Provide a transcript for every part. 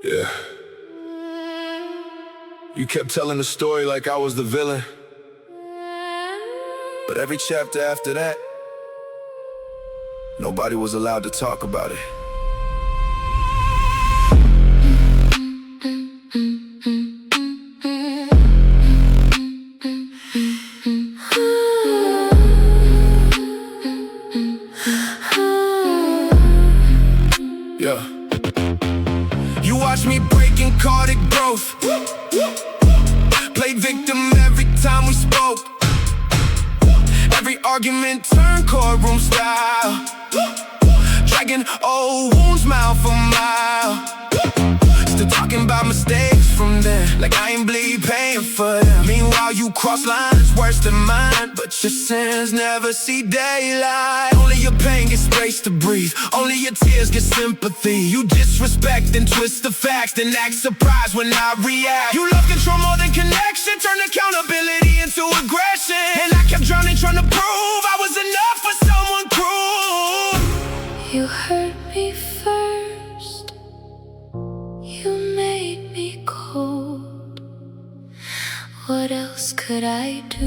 Yeah. You kept telling the story like I was the villain, but every chapter after that, nobody was allowed to talk about it. Yeah. You watched me breaking cardiac growth. Played victim every time we spoke. Every argument turned courtroom style. Dragging old wounds mile for mile. Still talking about mistakes from then, like I ain't bleed paying for them. Meanwhile you cross lines worse than mine, but your sins never see daylight. Only your pain gets space to breathe, only your tears get sympathy. You disrespect and twist the facts, then act surprised when I react. You love control more than connection, turn accountability into aggression. And I kept drowning trying to prove I was enough for someone cruel. You hurt me first, you made me cold. What else could I do?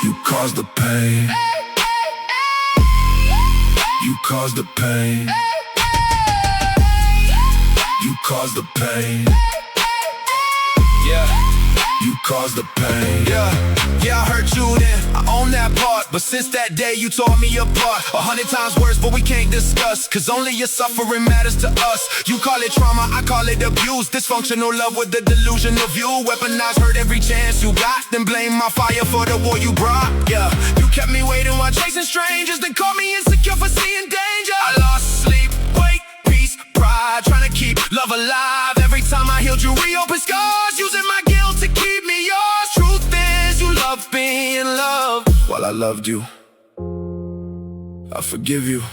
You caused the pain. You caused the pain. You caused the pain. Yeah. You caused the pain. Yeah, I hurt you then, I own that part. But since that day you tore me apart. 100 times worse, but we can't discuss, cause only your suffering matters to us. You call it trauma, I call it abuse. Dysfunctional love with the delusional view. Weaponized hurt every chance you got, then blame my fire for the war you brought. Yeah, you kept me waiting while chasing strangers, then called me insecure for seeing danger. I lost sleep, wait, peace, pride, trying to keep love alive. Every time I healed you reopened scars, using my guilt to keep me yours. Truth is you love being loved. While I loved you, I forgive you,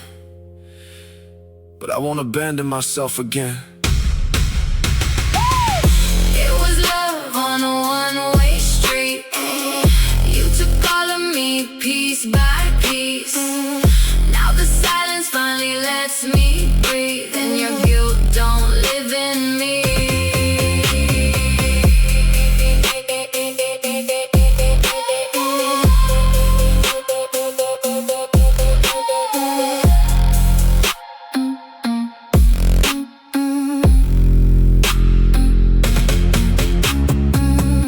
but I won't abandon myself again. It was love on a one-way.